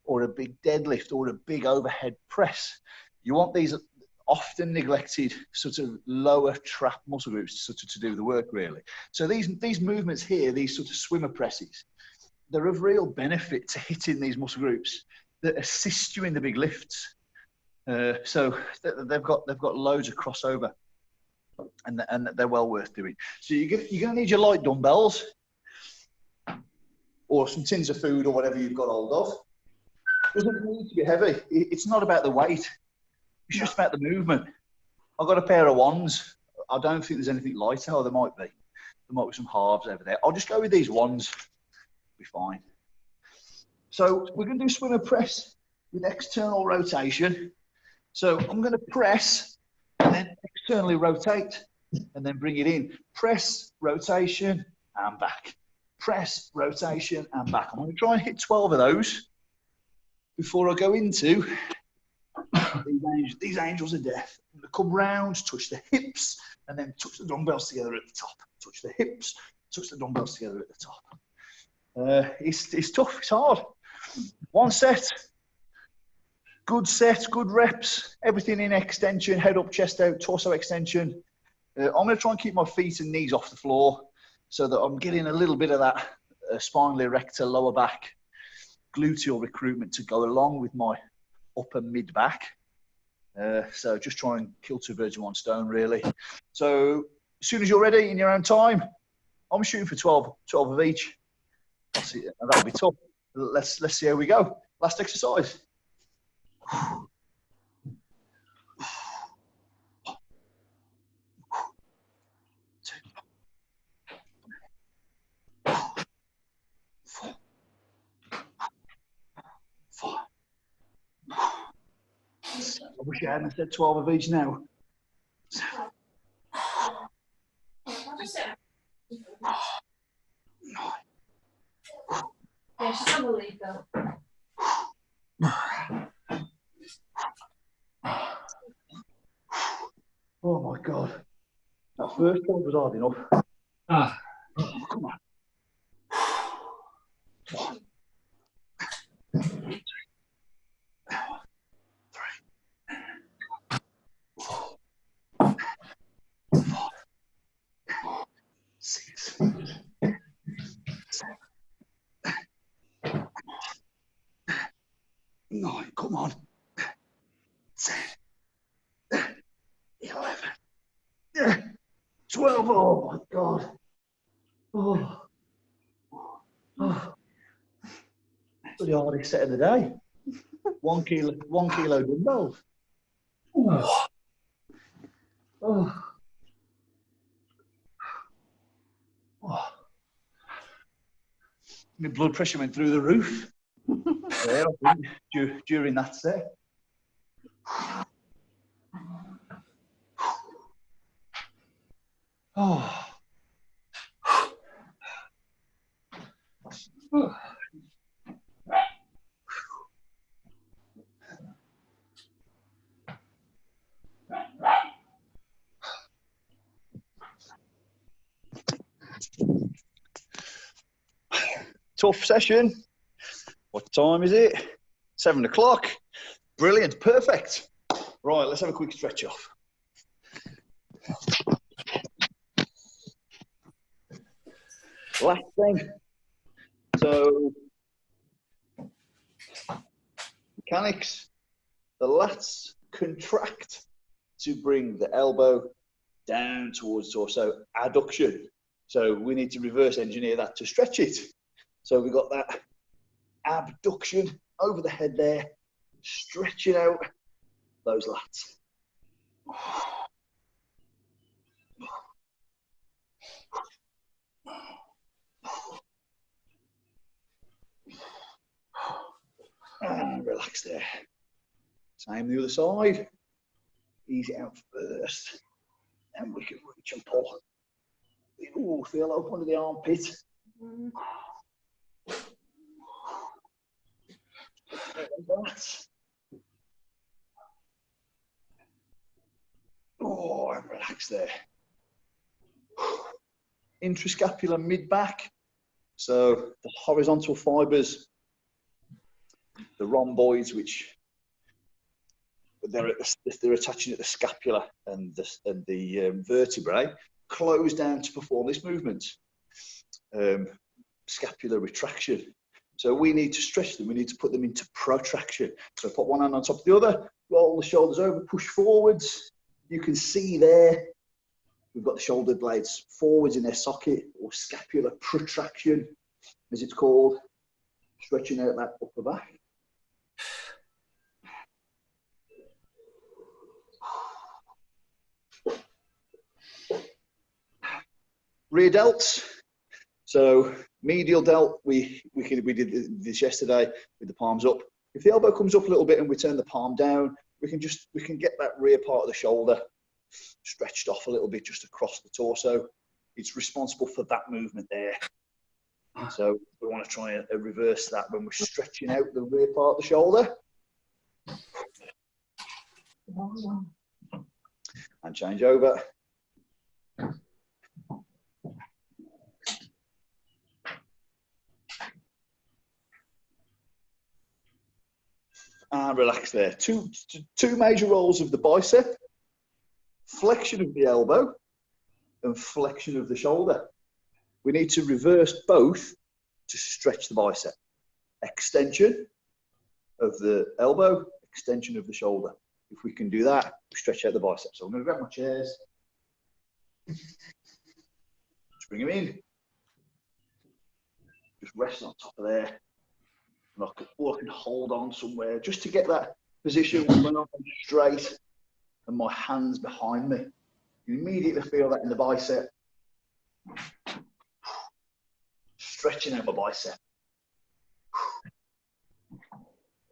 or a big deadlift or a big overhead press. You want these often neglected sort of lower trap muscle groups to do the work, really. So these movements here, these sort of swimmer presses, they're of real benefit to hitting these muscle groups that assist you in the big lifts. So they've got loads of crossover, and they're well worth doing. So you're going to need your light dumbbells or some tins of food or whatever you've got hold of. It doesn't need to be heavy. It's not about the weight. It's just about the movement. I've got a pair of wands. I don't think there's anything lighter. Oh, there might be. There might be some halves over there. I'll just go with these wands. Be fine. So we're going to do swimmer press with external rotation. So I'm going to press and then externally rotate and then bring it in. Press, rotation, and back. Press, rotation, and back. I'm going to try and hit 12 of those before I go into these angels of death. I'm going to come round, touch the hips, and then touch the dumbbells together at the top. Touch the hips, touch the dumbbells together at the top. It's tough, it's hard. 1 set, good reps, everything in extension, head up, chest out, torso extension. I'm going to try and keep my feet and knees off the floor so that I'm getting a little bit of that spinal erector, lower back gluteal recruitment to go along with my upper mid back. So just try and kill two birds with one stone, really. So as soon as you're ready in your own time, I'm shooting for 12 of each. That'll be tough. Let's see how we go. Last exercise. I wish I hadn't said 12 of each now. Yeah, she's on the lead though. Oh my God. That first one was hard enough. Ah. Oh, come on. One, two, three, 4, 5, 6, 7, 9. Come on. 10, 11, 12. Oh my God. Oh. The hardest set of the day. 1 kilo dumbbells. Oh. Oh. Oh. My blood pressure went through the roof there, I think, during that set. Oh. Oh. Tough session. What time is it? 7 o'clock. Brilliant. Perfect. Right, let's have a quick stretch off. Last thing. So, mechanics. The lats contract to bring the elbow down towards torso, adduction. So we need to reverse engineer that to stretch it. So we've got that abduction over the head there, stretching out those lats. And relax there. Same the other side. Ease it out first. And we can reach and pull. Ooh, feel up under the armpit. Oh, and relax there. Intra Scapular mid back. So the horizontal fibers, the rhomboids, which they're attaching at the scapula and the vertebrae, close down to perform this movement. Scapular retraction. So we need to stretch them. We need to put them into protraction. So put one hand on top of the other, roll the shoulders over, push forwards. You can see there, we've got the shoulder blades forwards in their socket, or scapular protraction, as it's called, stretching out that upper back. Rear delts. So medial delt, we did this yesterday with the palms up. If the elbow comes up a little bit and we turn the palm down, we can get that rear part of the shoulder stretched off a little bit just across the torso. It's responsible for that movement there. So we want to try and reverse that when we're stretching out the rear part of the shoulder. And change over. And relax there. Two major roles of the bicep: flexion of the elbow and flexion of the shoulder. We need to reverse both to stretch the bicep. extension of the elbow, extension of the shoulder. If we can do that, we stretch out the biceps. So I'm going to grab my chairs. Just bring them in. Just rest on top of there. And I can hold on somewhere just to get that position when I'm straight and my hands behind me. You immediately feel that in the bicep. Stretching out my bicep.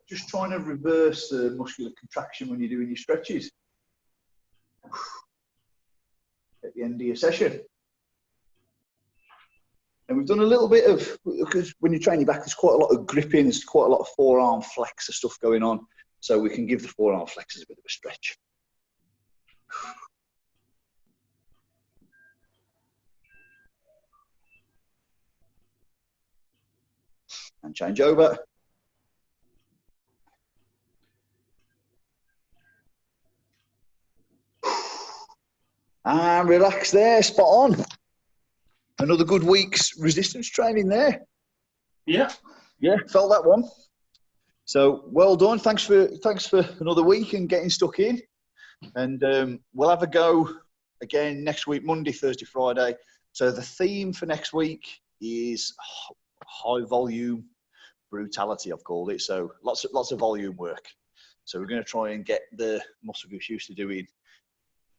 Just trying to reverse the muscular contraction when you're doing your stretches. At the end of your session. And we've done a little bit of, because when you train your back, there's quite a lot of gripping, there's quite a lot of forearm flexor stuff going on. So we can give the forearm flexors a bit of a stretch. And change over. And relax there, spot on. Another good week's resistance training there. Yeah. Yeah, felt that one. So well done. Thanks for another week and getting stuck in. And we'll have a go again next week, Monday, Thursday, Friday. So the theme for next week is high volume brutality, I've called it. So lots of volume work. So we're going to try and get the muscle groups used to doing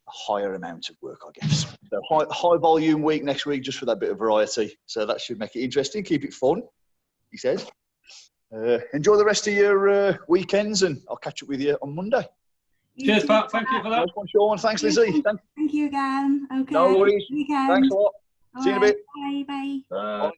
a higher amount of work, I guess. So high volume week next week, just for that bit of variety. So that should make it interesting, keep it fun, he says. Enjoy the rest of your weekends, and I'll catch up with you on Monday. Cheers, Pat. Thank you for that. Nice one, Sean. Thanks, Lizzie. Thank you again. Okay. No worries. Weekend. Thanks a lot. See you in a bit. Bye. Bye. Bye.